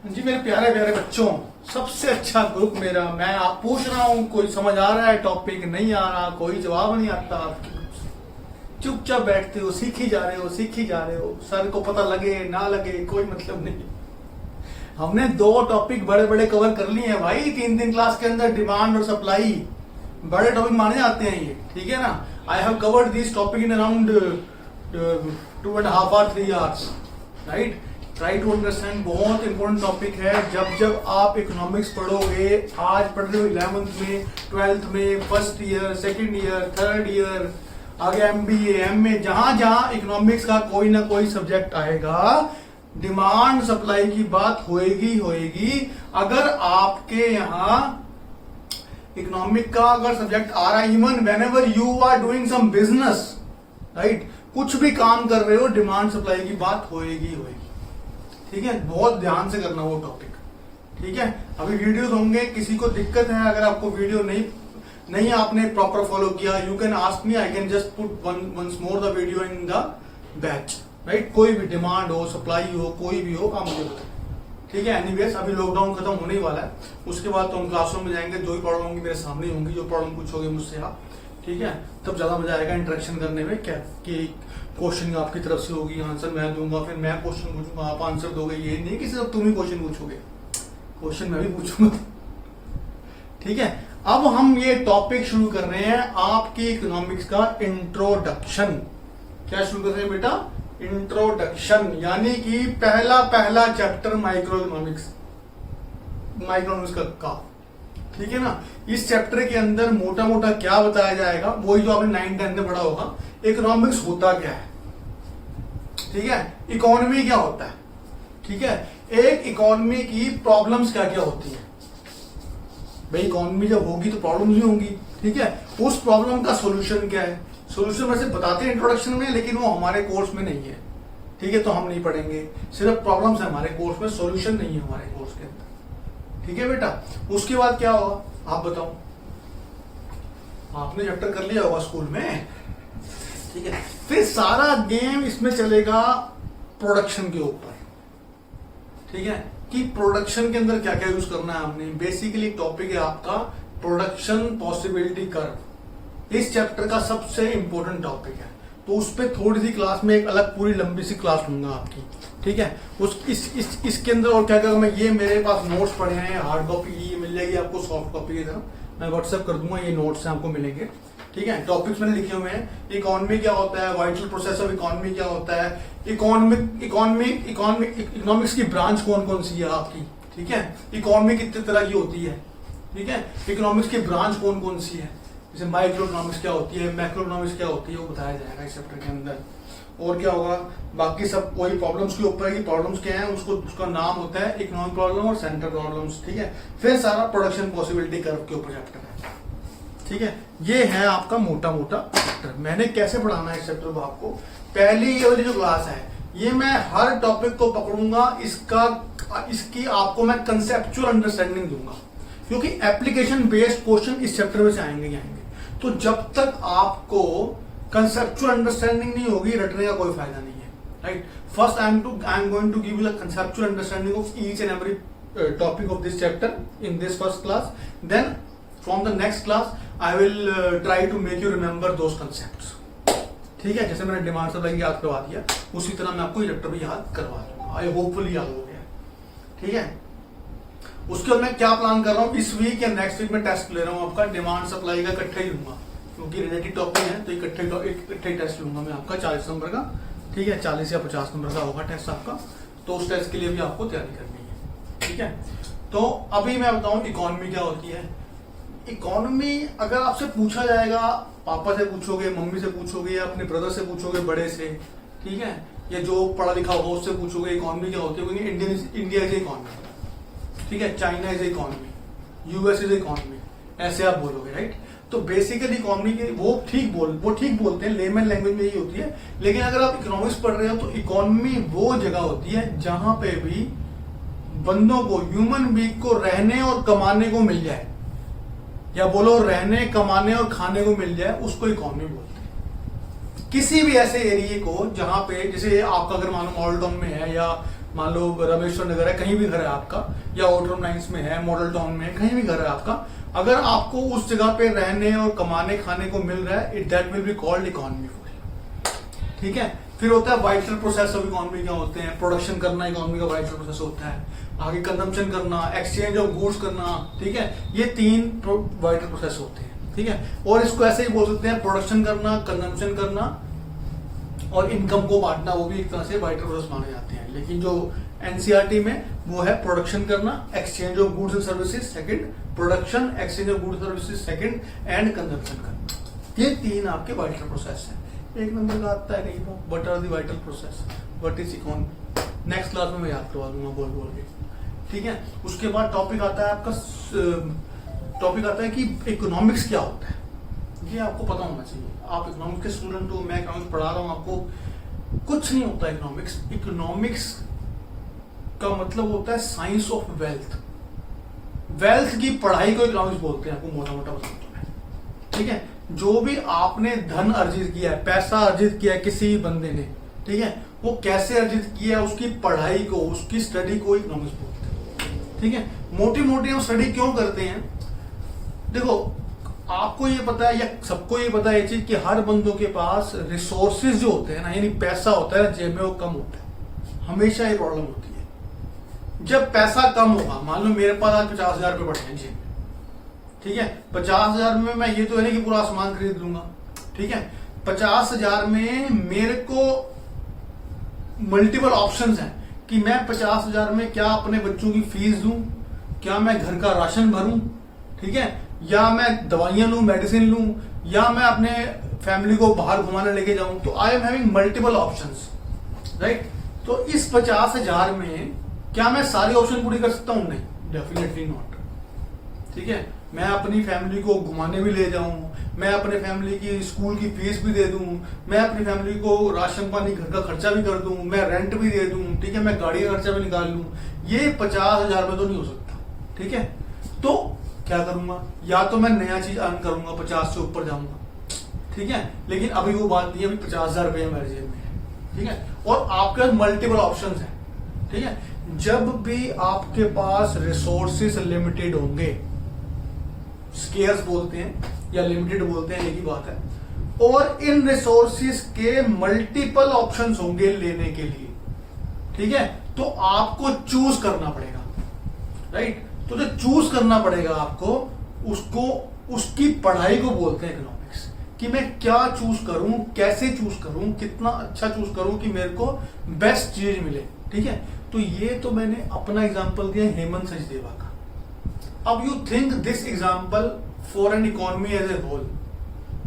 जी मेरे प्यारे प्यारे बच्चों, सबसे अच्छा ग्रुप मेरा। मैं आप पूछ रहा हूँ कोई समझ आ रहा है टॉपिक, नहीं आ रहा कोई जवाब नहीं आता आपके ग्रुप से। चुपचाप बैठते हो, सीख ही जा रहे हो, सीख ही जा रहे हो। सर को पता लगे ना लगे कोई मतलब नहीं। हमने 2 टॉपिक बड़े बड़े कवर कर लिए हैं भाई 3 क्लास के अंदर। डिमांड और सप्लाई बड़े टॉपिक माने जाते हैं ये, ठीक है ना। I have covered this topic in around 2.5 or 3 hours, right. Try to understand, बहुत इंपॉर्टेंट टॉपिक है। जब आप इकोनॉमिक्स पढ़ोगे, आज पढ़ रहे हो 11th में, 12th में, first year, second year, third year, आगे MBA, MA, जहां जहां इकोनॉमिक्स का कोई ना कोई सब्जेक्ट आएगा, डिमांड सप्लाई की बात होएगी। अगर आपके यहाँ इकोनॉमिक का अगर सब्जेक्ट आ रहा है, even whenever you are doing some business, right, कुछ भी काम कर रहे हो, डिमांड सप्लाई की बात होएगी। ठीक है, बहुत ध्यान से करना वो टॉपिक, ठीक है। अभी वीडियोस होंगे, किसी को दिक्कत है अगर आपको वीडियो नहीं आपने प्रॉपर फॉलो किया, you can ask me, I can just put once more the video in the batch, right. कोई भी डिमांड हो, सप्लाई हो, कोई भी हो, आप मुझे बताएं, ठीक है। एनीवेज अभी लॉकडाउन खत्म होने ही वाला है, उसके बाद तो हम क्लासरूम में जाएंगे। जो भी प्रॉब्लम होंगी मेरे सामने ही होंगी, जो प्रॉब्लम पूछोगे मुझसे आप, ठीक है। तब ज्यादा मजा आएगा इंटरेक्शन करने में। क्या कि क्वेश्चन आपकी तरफ से होगी, आंसर मैं दूंगा, फिर मैं क्वेश्चन पूछूंगा, आप आंसर दोगे। ये नहीं कि सिर्फ तुम ही क्वेश्चन पूछोगे, क्वेश्चन मैं भी पूछूंगा, ठीक है। अब हम ये टॉपिक शुरू कर रहे हैं, आपकी इकोनॉमिक्स का इंट्रोडक्शन। क्या शुरू कर रहे हैं बेटा? इंट्रोडक्शन, यानी कि पहला चैप्टर माइक्रो इकोनॉमिक्स का, ठीक है ना। इस चैप्टर के अंदर मोटा मोटा क्या बताया जाएगा, वही जो आपने 9th-10th में पढ़ा होगा। इकोनॉमिक्स होता क्या है, ठीक है। इकोनॉमी क्या होता है, ठीक है। एक इकोनॉमी की प्रॉब्लम्स क्या क्या होती है भाई। इकोनॉमी जब होगी तो प्रॉब्लम्स भी होंगी, ठीक है। उस प्रॉब्लम का सोल्यूशन क्या है, सोल्यूशन वैसे बताते हैं इंट्रोडक्शन में, लेकिन वो हमारे कोर्स में नहीं है, ठीक है। तो हम नहीं पढ़ेंगे, सिर्फ प्रॉब्लम्स है हमारे कोर्स में, सोल्यूशन नहीं है हमारे कोर्स के अंदर, ठीक है बेटा। उसके बाद क्या होगा आप बताओ, आपने चैप्टर कर लिया होगा स्कूल में, ठीक है। फिर सारा गेम इसमें चलेगा प्रोडक्शन के ऊपर, ठीक है, कि प्रोडक्शन के अंदर क्या क्या यूज करना है हमने। बेसिकली टॉपिक है आपका प्रोडक्शन पॉसिबिलिटी कर्व। इस चैप्टर का सबसे इंपॉर्टेंट टॉपिक है, तो उस पर थोड़ी सी क्लास में एक अलग पूरी लंबी सी क्लास लूंगा आपकी, ठीक है। इसके अंदर और क्या क्या मैं, ये मेरे पास नोट्स पड़े हैं, हार्ड कॉपी ये मिल जाएगी आपको, सॉफ्ट कॉपी की तरह मैं व्हाट्सएप कर दूंगा, ये नोट्स आपको मिलेंगे, ठीक है। टॉपिक्स मैंने लिखे हुए हैं। इकोनॉमी क्या होता है, वाइटल प्रोसेस ऑफ इकोनॉमी क्या होता है, इकोनॉमिक्स की ब्रांच कौन कौन सी है आपकी, ठीक है। इकोनॉमी कितने तरह की होती है, ठीक है। इकोनॉमिक्स की ब्रांच कौन कौन सी है, जैसे माइक्रो इकोनॉमिक्स क्या होती है, मैक्रो इकोनॉमिक्स क्या होती है, वो बताया जाएगा इस चैप्टर के अंदर। और क्या होगा, बाकी सब वही प्रॉब्लम्स के ऊपर है कि प्रॉब्लम्स क्या है, उसका नाम होता है इकोनॉमिक प्रॉब्लम और सेंटर प्रॉब्लम्स, ठीक है। फिर सारा प्रोडक्शन पॉसिबिलिटी कर्व के ऊपर चैप्टर है, ठीक है। ये है आपका मोटा मोटा चैप्टर। मैंने कैसे पढ़ाना है इस चैप्टर को आपको, पहली ये वाली जो क्लास है, ये मैं हर टॉपिक को पकड़ूंगा, इसकी आपको मैं कंसेप्चुअल अंडरस्टैंडिंग दूंगा, क्योंकि एप्लीकेशन बेस्ड क्वेश्चन इस चैप्टर में से आएंगे। तो जब तक आपको कंसेप्चुअल अंडरस्टैंडिंग नहीं होगी, रटने का कोई फायदा नहीं है, right. First I am going to give you the conceptual understanding of each and every topic of this chapter in this first class. Then from the next class I will try to make you remember those concepts, ठीक है। जैसे मैंने demand supply याद करवा दिया, उसी तरह मैं आपको चैप्टर भी याद करवा दूंगा। आई होपफुली याद हो गया, ठीक है। उसके बाद मैं क्या प्लान कर रहा हूँ, इस वीक या नेक्स्ट वीक में टेस्ट ले रहा हूँ आपका डिमांड सप्लाई का, इकट्ठा ही लूंगा क्योंकि रिलेटेड टॉपिक है, तो इकट्ठे टेस्ट लूंगा मैं आपका 40 नंबर का, ठीक है। 40 या 50 नंबर का होगा टेस्ट आपका, तो उस टेस्ट के लिए भी आपको तैयारी करनी है, ठीक है। तो अभी मैं बताऊं इकोनॉमी क्या होती है। इकोनॉमी अगर आपसे पूछा जाएगा, पापा से पूछोगे, मम्मी से पूछोगे, या अपने ब्रदर से पूछोगे, बड़े से, ठीक है, या जो पढ़ा लिखा हो उससे पूछोगे इकोनॉमी क्या होती है, क्योंकि इंडिया इज इकोनॉमी, ठीक है, China is economy, US is economy, ऐसे आप बोलोगे, राइट। तो बेसिकली इकोनॉमी के वो ठीक बोलते हैं, लेमन लैंग्वेज में यही होती है। लेकिन अगर आप इकोनॉमिक्स पढ़ रहे हो तो इकोनॉमी वो जगह होती है जहां पे भी बंदों को, ह्यूमन बीइंग को रहने और कमाने को मिल जाए, या बोलो रहने, कमाने और खाने को मिल जाए, उसको इकोनॉमी बोलते हैं। किसी भी ऐसे एरिया को जहां पे, जैसे आपका अगर मानो मॉल टाउन में है, या मान लो रमेश्वर नगर है, कहीं भी घर है आपका, या ऑटोनॉमस लाइन्स में है, मॉडल टाउन में है, कहीं भी घर है आपका, अगर आपको उस जगह पे रहने और कमाने खाने को मिल रहा है, that will be called economy for you. ठीक है। फिर होता है वाइटल प्रोसेस ऑफ इकोनॉमी। क्या होते हैं? प्रोडक्शन करना इकोनॉमी का वाइटल प्रोसेस होता है, आगे कंजम्पशन करना, एक्सचेंज ऑफ गुड्स करना। ठीक है, ये 3 वाइटल प्रोसेस होते हैं। ठीक है, और इसको ऐसे ही बोल सकते हैं, प्रोडक्शन करना, कंजम्पशन करना और इनकम को बांटना, वो भी एक तरह से वाइटल प्रोसेस माने जाते हैं। लेकिन जो एनसीईआरटी में वो है प्रोडक्शन करना, exchange of goods and services second, production exchange of goods services second, and consumption करना। ये 3 आपके वाइटल प्रोसेस हैं। एक नंबर का आता है कहीं पर, what are the vital process, what is economy. Next class में मैं याद करवा दूंगा बोल के। ठीक है, उसके बाद टॉपिक आता है आपका, टॉपिक आता है कि इकोनॉमिक्स क्या होता है। ये आपको पता होना चाहिए। आप इकोनॉमिक्स के स्टूडेंट हो, मैं इकोनॉमिक्स पढ़ा रहा हूं आपको। कुछ नहीं होता इकोनॉमिक्स। इकोनॉमिक्स का मतलब होता है साइंस ऑफ वेल्थ। वेल्थ की पढ़ाई को इकोनॉमिक्स बोलते हैं, आपको मोटा मोटा बताता हूं मैं। ठीक है, जो भी आपने धन अर्जित किया है, पैसा अर्जित किया है किसी भी बंदे ने, ठीक है, वो कैसे अर्जित किया है, उसकी पढ़ाई को, उसकी स्टडी को इकोनॉमिक्स बोलते हैं। ठीक है, मोटी मोटी हम स्टडी क्यों करते हैं? देखो, आपको ये पता है या सबको ये पता है ये चीज कि हर बंदों के पास रिसोर्सेज जो होते हैं ना, यानी पैसा होता है जेब में, वो कम होता है। हमेशा ये प्रॉब्लम होती है। जब पैसा कम होगा, मान लो मेरे पास आज 50,000 रुपए पड़े हैं जेब में, ठीक है, 50,000 में मैं ये तो है नहीं कि पूरा सामान खरीद लूंगा। ठीक है, 50,000 में मेरे को मल्टीपल ऑप्शंस हैं कि मैं 50,000 में क्या अपने बच्चों की फीस दूं, क्या मैं घर का राशन भरूं, ठीक है, या मैं दवाइयां लूं, मेडिसिन लूं, या मैं अपने फैमिली को बाहर घुमाने लेके जाऊं। तो आई am having multiple options, right. तो इस 50,000 में क्या मैं सारी ऑप्शन पूरी कर सकता हूं? नहीं, डेफिनेटली नॉट। ठीक है, मैं अपनी फैमिली को घुमाने भी ले जाऊं, मैं अपने फैमिली की स्कूल की फीस भी दे दूं, मैं अपनी फैमिली को राशन पानी घर का खर्चा भी कर दूं, मैं रेंट भी दे दूं, ठीक है, मैं गाड़ी का खर्चा भी निकाल लूं। ये 50,000 में तो नहीं हो सकता। ठीक है, तो क्या करूंगा? या तो मैं नया चीज अर्न करूंगा, 50 से ऊपर जाऊंगा। ठीक है, लेकिन अभी वो बात नहीं है, अभी 50,000 रुपये मेरे जेब में है। ठीक है, और आपके पास मल्टीपल ऑप्शंस हैं। ठीक है, जब भी आपके पास रिसोर्सेस लिमिटेड होंगे, स्केर्स बोलते हैं या लिमिटेड बोलते हैं, एक ही बात है, और इन रिसोर्सेस के मल्टीपल ऑप्शंस होंगे लेने के लिए, ठीक है, तो आपको चूज करना पड़ेगा, राइट। तो जो चूज करना पड़ेगा आपको, उसको, उसकी पढ़ाई को बोलते हैं इकोनॉमिक्स, कि मैं क्या चूज करूं, कैसे चूज करूं, कितना अच्छा चूज करूं कि मेरे को बेस्ट चीज मिले। ठीक है, तो ये तो मैंने अपना एग्जांपल दिया हेमंत सचदेवा का। अब you think this example for an economy as a whole.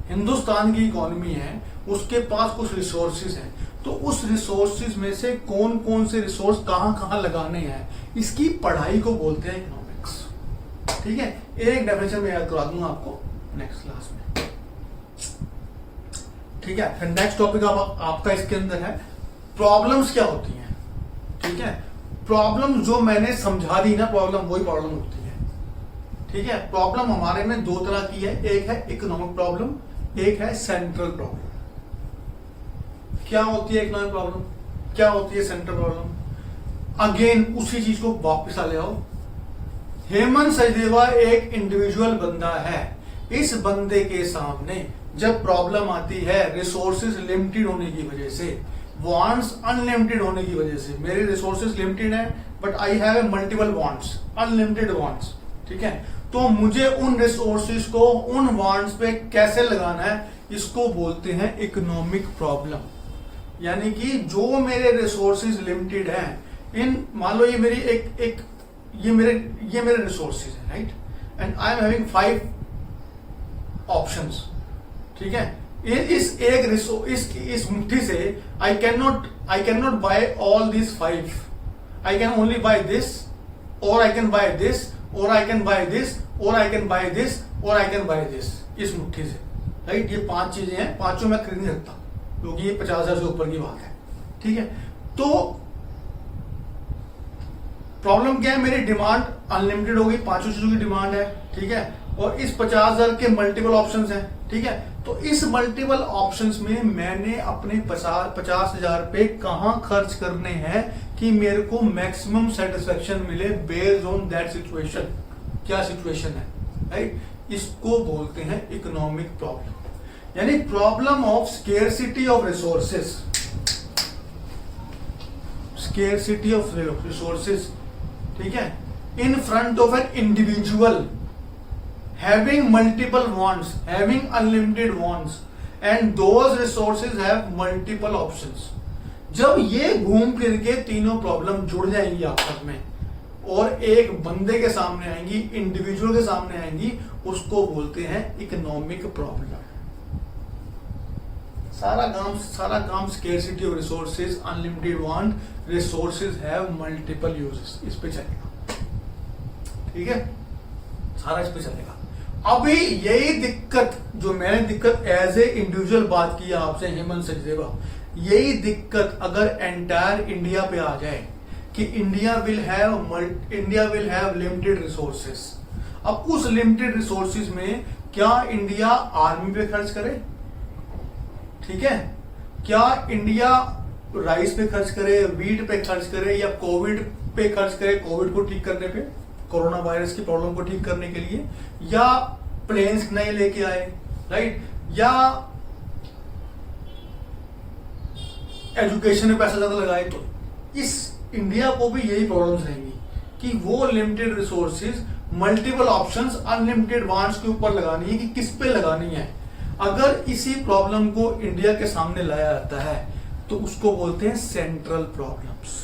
Hindustan की इकोनॉमी है, उसके पास कुछ रिसोर्सेज हैं, तो उस रिसोर्सेज में से कौन कौन से रिसोर्स कहां कहां लगाने हैं, इसकी पढ़ाई को बोलते हैं इकोनॉमिक्स। ठीक है, एक डेफिनेशन में याद करा दूंगा आपको नेक्स्ट क्लास में। ठीक है, फिर नेक्स्ट टॉपिक आपका इसके अंदर है प्रॉब्लम्स क्या होती हैं। ठीक है, प्रॉब्लम जो मैंने समझा दी ना, प्रॉब्लम वही प्रॉब्लम होती है। ठीक है, प्रॉब्लम हमारे में 2 तरह की है, एक है इकोनॉमिक प्रॉब्लम, एक है सेंट्रल प्रॉब्लम। क्या होती है इकोनॉमिक प्रॉब्लम, क्या होती है सेंट्रल प्रॉब्लम? अगेन उसी चीज को वापस आ ले आओ। हेमंत सचदेवा एक इंडिविजुअल बंदा है। इस बंदे के सामने जब प्रॉब्लम आती है रिसोर्सेज लिमिटेड होने की वजह से, वांट्स अनलिमिटेड होने की वजह से, मेरे रिसोर्सेज लिमिटेड है but I have a multiple wants, unlimited wants. ठीक है, तो मुझे उन रिसोर्सेज को उन वांट्स पे कैसे लगाना है, इसको बोलते हैं इकोनॉमिक प्रॉब्लम। यानी कि जो मेरे रिसोर्सेज लिमिटेड हैं, इन मान लो ये मेरी ये मेरे रिसोर्सेज है, right, and I am having 5 options. ठीक है, इस एक इस मुट्ठी से I can not buy all this 5। I can only buy this, और आई कैन बाय दिस, और आई कैन बाय दिस, और आई कैन बाय दिस, और आई कैन बाय दिस, इस मुट्ठी से, राइट। ये 5 चीजें हैं, 5 मैं खरीद नहीं सकता क्योंकि ये 50,000 से ऊपर की बात है। ठीक है, तो प्रॉब्लम क्या है, मेरी डिमांड अनलिमिटेड हो गई, 5 चीजों की डिमांड है। ठीक है, और इस 50,000 के मल्टीपल ऑप्शंस हैं, ठीक है। तो इस मल्टीपल ऑप्शंस में मैंने अपने 50,000 पे कहां खर्च करने हैं कि मेरे को मैक्सिमम सेटिस्फेक्शन मिले बेस्ड ऑन दैट सिचुएशन। क्या सिचुएशन है, राइट। इसको बोलते हैं इकोनॉमिक प्रॉब्लम, यानी problem of scarcity of resources. Scarcity of resources, ठीक है, in front of an individual having multiple wants, having unlimited wants, and those resources have multiple options। जब ये घूम फिर के तीनों प्रॉब्लम जुड़ जाएंगी आपस में और एक बंदे के सामने आएंगी, इंडिविजुअल के सामने आएंगी, उसको बोलते हैं इकोनॉमिक प्रॉब्लम। सारा काम scarcity of resources, unlimited want, resources have multiple uses, इस पे चलेगा, ठीक है, सारा इस पे चलेगा। अभी यही दिक्कत जो मैंने दिक्कत एज ए इंडिविजुअल बात की आपसे हेमंत सचदेवा, यही दिक्कत अगर एंटायर इंडिया पे आ जाए कि India will have limited resources. अब उस लिमिटेड रिसोर्सेज में क्या इंडिया आर्मी पे खर्च करे, ठीक है, क्या इंडिया राइस पे खर्च करे, वीट पे खर्च करे, या कोविड पे खर्च करे, कोविड को ठीक करने पे, कोरोना वायरस की प्रॉब्लम को ठीक करने के लिए, या प्लेन्स नए लेके आए, राइट, या एजुकेशन में पैसा ज्यादा लगाए। तो इस इंडिया को भी यही प्रॉब्लम्स रहेंगी कि वो limited resources, multiple options, unlimited wants के ऊपर लगानी है कि किस पे लगानी है। अगर इसी प्रॉब्लम को इंडिया के सामने लाया जाता है तो उसको बोलते हैं सेंट्रल प्रॉब्लम्स।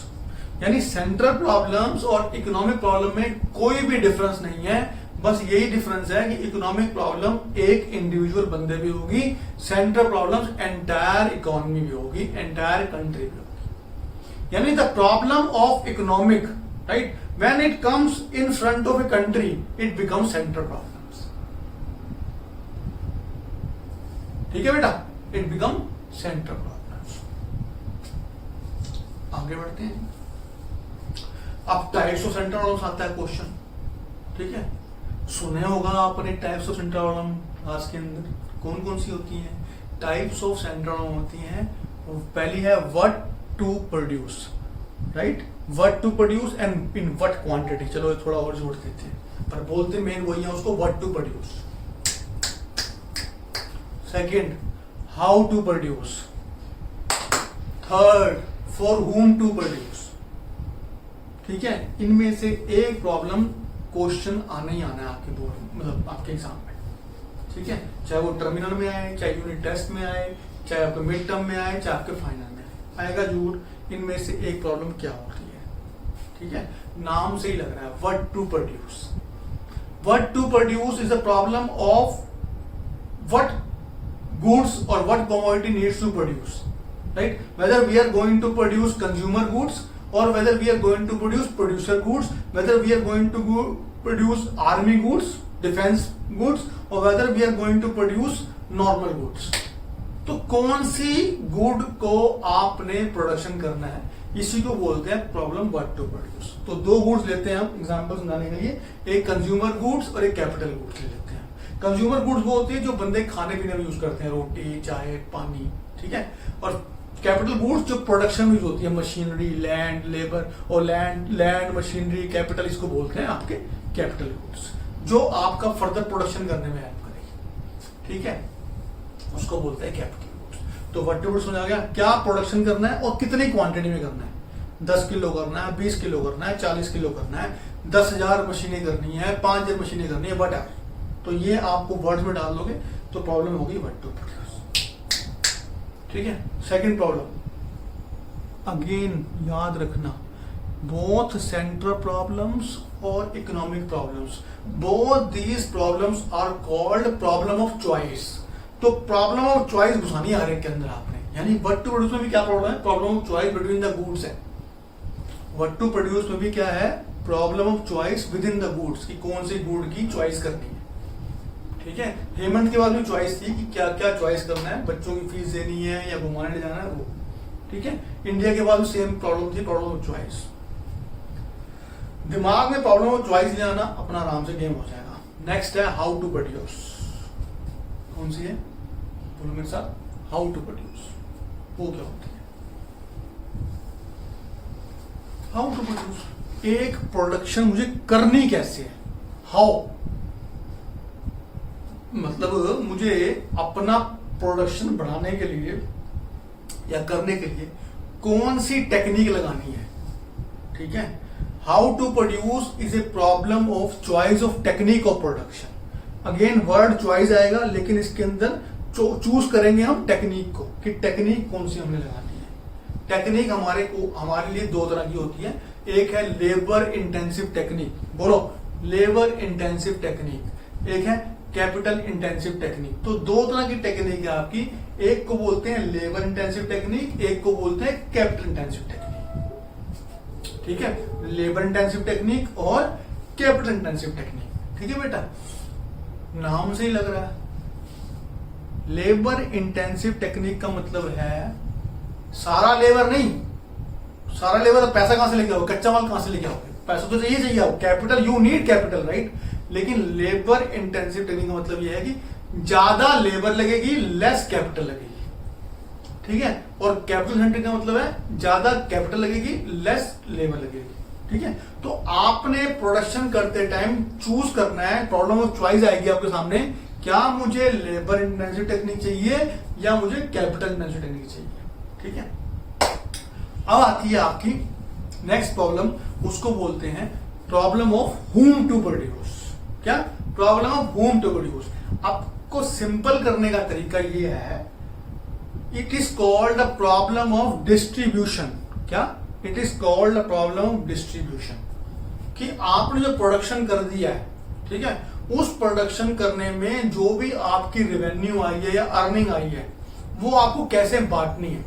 यानी सेंट्रल प्रॉब्लम्स और इकोनॉमिक प्रॉब्लम में कोई भी डिफरेंस नहीं है, बस यही डिफरेंस है कि इकोनॉमिक प्रॉब्लम एक इंडिविजुअल बंदे भी होगी, सेंट्रल प्रॉब्लम्स एंटायर इकोनॉमी भी होगी, एंटायर कंट्री भी होगी। यानी the problem of economic, right, when it comes in front of a country it becomes central problems, ठीक है बेटा, इट बिकम सेंट्रल प्रॉब्लम्स। आगे बढ़ते हैं। अब टाइप्स ऑफ सेंट्रल प्रॉब्लम्स आता है क्वेश्चन, ठीक है। सुने होगा आपने types of central problem class के अंदर कौन कौन सी होती हैं। टाइप्स ऑफ सेंट्रल प्रॉब्लम होती हैं, पहली है what to produce, right, what to produce and in what quantity. चलो थोड़ा और जोड़ देते हैं, पर बोलते मेन वही है उसको, what to produce. Second, how to produce. Third, for whom to produce, ठीक है। इनमें से एक प्रॉब्लम क्वेश्चन आना ही आना है आपके बोर्ड, मतलब आपके एग्जाम में, ठीक है, चाहे वो टर्मिनल में आए, चाहे यूनिट टेस्ट में आए, चाहे आपके मिड टर्म में आए, चाहे आपके फाइनल में आएगा जरूर। इनमें से एक प्रॉब्लम क्या होती है, ठीक है, नाम से ही लग रहा है, what to produce. What to produce is a problem of what goods or what commodity needs to produce, right, whether we are going to produce consumer goods or whether we are going to produce producer goods, whether we are going to produce army goods, defense goods, or whether we are going to produce normal goods। तो कौन सी good को आपने production करना है, इसी को बोलते हैं प्रॉब्लम व्हाट टू प्रोड्यूस। तो दो गुड्स लेते हैं हम एग्जांपल समझाने के लिए, एक कंज्यूमर गुड्स और एक कैपिटल गुड्स ले लेते हैं। कंज्यूमर गुड्स वो होती है जो बंदे खाने पीने में यूज करते हैं, रोटी, चाय, पानी, ठीक है, और कैपिटल गुड्स जो प्रोडक्शन में यूज होती है, मशीनरी, लैंड, लेबर, और लैंड मशीनरी, कैपिटल, इसको बोलते हैं आपके कैपिटल गुड्स, जो आपका फर्दर प्रोडक्शन करने में हेल्प करेगी, ठीक है, उसको बोलते हैं कैपिटल गुड्स। तो व्हाट टू प्रोड्यूस समझ आ गया, क्या प्रोडक्शन करना है और कितनी क्वांटिटी में करना है। 10 किलो करना है, 20 किलो करना है, 40 किलो करना है, 10,000 मशीनें करनी है, 5,000 मशीनें करनी है, वट एवर। तो ये आपको वर्ड्स में डाल दोगे तो प्रॉब्लम होगी व्हाट टू प्रोड्यूस, ठीक है। सेकंड प्रॉब्लम, अगेन याद रखना, बोथ सेंट्रल प्रॉब्लम्स और economic problems, both these problems are called problem of choice. तो प्रॉब्लम ऑफ चॉइस घुसानी आ रही है के अंदर आपने, यानी व्हाट टू प्रोड्यूस में भी क्या प्रॉब्लम है, problem of choice between the goods है। व्हाट टू प्रोड्यूस में भी क्या है, problem of choice with in the goods, की कौन सी गुड की चॉइस करनी है, ठीक है। हेमंत के बाद भी चॉइस थी कि क्या क्या चॉइस करना है, बच्चों की फीस देनी है या घुमाने ले जाना है वो, ठीक है। इंडिया के बाद भी सेम प्रॉब्लम थी, प्रॉब्लम ऑफ चॉइस। दिमाग में प्रॉब्लम ऑफ चॉइस ले आना, अपना आराम से गेम हो जाएगा। नेक्स्ट है हाउ टू प्रोड्यूस। कौन सी है, बोलो मेरे साथ, हाउ टू प्रोड्यूस। वो क्या होती है हाउ टू प्रोड्यूस? एक प्रोडक्शन मुझे करनी कैसे है, हाउ, मतलब मुझे अपना प्रोडक्शन बढ़ाने के लिए या करने के लिए कौन सी टेक्निक लगानी है, ठीक है। How to produce is a problem of choice of technique of production. Again word choice आएगा, लेकिन इसके अंदर चूज करेंगे हम टेक्निक को, कि टेक्निक कौन सी हमने लगानी है। टेक्निक हमारे लिए दो तरह की होती है। एक है लेबर इंटेंसिव टेक्निक, बोलो लेबर इंटेंसिव टेक्निक। एक है कैपिटल इंटेंसिव टेक्निक। तो दो तरह की टेक्निक है आपकी, एक को बोलते हैं लेबर इंटेंसिव टेक्निक, एक को बोलते हैं कैपिटल इंटेंसिव टेक्निक, ठीक है। लेबर इंटेंसिव टेक्निक और कैपिटल इंटेंसिव टेक्निक, ठीक है बेटा, नाम से ही लग रहा है। लेबर इंटेंसिव टेक्निक का मतलब है सारा लेबर नहीं, सारा लेबर तो पैसा कहां से लेके आओ, कच्चा माल कहां से लेके आओ, पैसा तो चाहिए चाहिए आओ, capital, you need capital, right. लेकिन लेबर इंटेंसिव टेक्निक का मतलब यह है कि ज्यादा लेबर लगेगी, लेस कैपिटल लगेगी, ठीक है। और कैपिटल सेंट्रिक का मतलब है ज्यादा कैपिटल लगेगी, लेस लेबर लगेगी, ठीक है। तो आपने प्रोडक्शन करते टाइम चूज करना है, प्रॉब्लम ऑफ चॉइस आएगी आपके सामने, क्या मुझे लेबर इंटेंसिव टेक्निक चाहिए या मुझे कैपिटल इंटेंसिव टेक्निक चाहिए, ठीक है। अब आती है आपकी नेक्स्ट प्रॉब्लम, उसको बोलते हैं problem of whom to produce. क्या problem of whom to produce? आपको सिंपल करने का तरीका यह है, it is called the problem of distribution. क्या? It is called the problem of distribution, कि आपने जो प्रोडक्शन कर दिया है, ठीक है, उस प्रोडक्शन करने में जो भी आपकी रेवेन्यू आई है या अर्निंग आई है, वो आपको कैसे बांटनी है,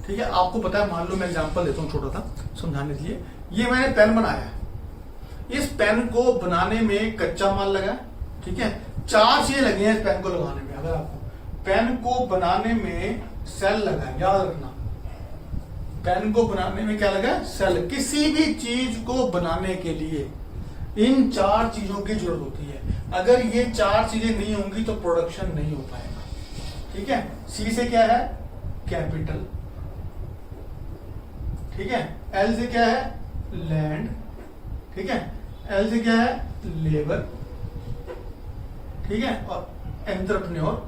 ठीक है। आपको पता है, मान लो मैं एग्जांपल देता हूं छोटा सा समझाने के लिए। ये मैंने पेन बनाया है, इस पेन को बनाने में कच्चा माल लगा, ठीक है, 4 चीजें लगी हैं इस पेन को लगाने में। अगर आपको पेन को बनाने में सेल लगा है, याद रखना, पेन को बनाने में क्या लगा? सेल। किसी भी चीज को बनाने के लिए इन 4 चीजों की जरूरत होती है। अगर ये 4 चीजें नहीं होंगी तो प्रोडक्शन नहीं हो पाएगा, ठीक है। सी से क्या है? कैपिटल, ठीक है। एल से क्या है? लैंड, ठीक है। एल से क्या है? लेबर, ठीक है। और एंटरप्रेन्योर,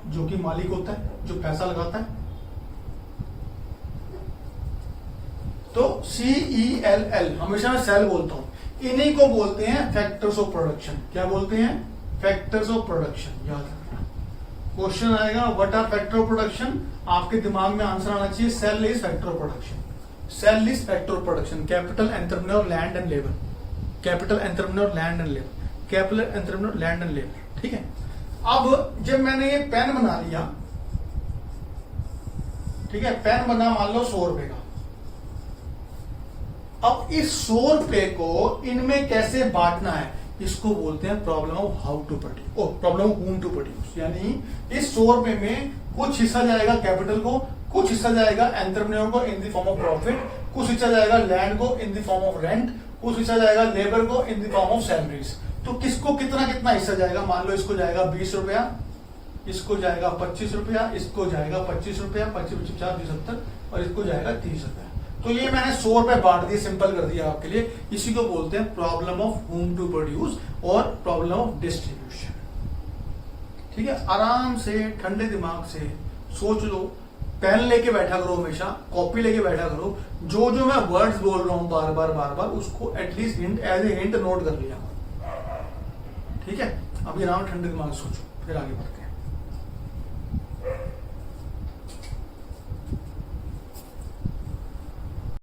जो कि मालिक होता है, जो पैसा लगाता है। तो CELL, हमेशा मैं सेल बोलता हूं। इन्हीं को बोलते हैं फैक्टर्स ऑफ प्रोडक्शन। क्या बोलते हैं? Factors of production. याद रखना, क्वेश्चन आएगा what are factor of production, आपके दिमाग में आंसर आना चाहिए cell is factor of production. Cell is factor of production. Capital, entrepreneur, land and labour. Capital, entrepreneur, land and labour. Capital, entrepreneur, land and labour, ठीक है। अब जब मैंने ये पेन बना लिया, ठीक है, पेन बना मान लो 100 रुपए का। अब इस 100 रुपए को इनमें कैसे बांटना है, इसको बोलते हैं problem of how to produce, problem of whom to produce. यानी इस 100 रुपए में कुछ हिस्सा जाएगा कैपिटल को, कुछ हिस्सा जाएगा एंटरप्रेन्योर को in the form of profit, कुछ हिस्सा जाएगा लैंड को in the form of rent, कुछ हिस्सा जाएगा लेबर को in the form of salaries. तो किसको कितना कितना हिस्सा जाएगा? मान लो इसको जाएगा 20 रुपया, इसको जाएगा 25 रुपया, इसको जाएगा 25 रुपया, 25, 50, 70, और इसको जाएगा 30 रुपया। तो ये मैंने 100 रुपए बांट दिए, सिंपल कर दिया आपके लिए। इसी को बोलते हैं problem of whom to produce और प्रॉब्लम ऑफ डिस्ट्रीब्यूशन, ठीक है। आराम से ठंडे दिमाग से सोच लो, पेन लेके बैठा करो, हमेशा कॉपी लेके बैठा करो। जो जो मैं वर्ड्स बोल रहा हूं बार बार उसको at least hint, as a hint note कर लिया, ठीक है। अभी आराम ठंडे दिमाग से सोचो, फिर आगे बढ़ते हैं।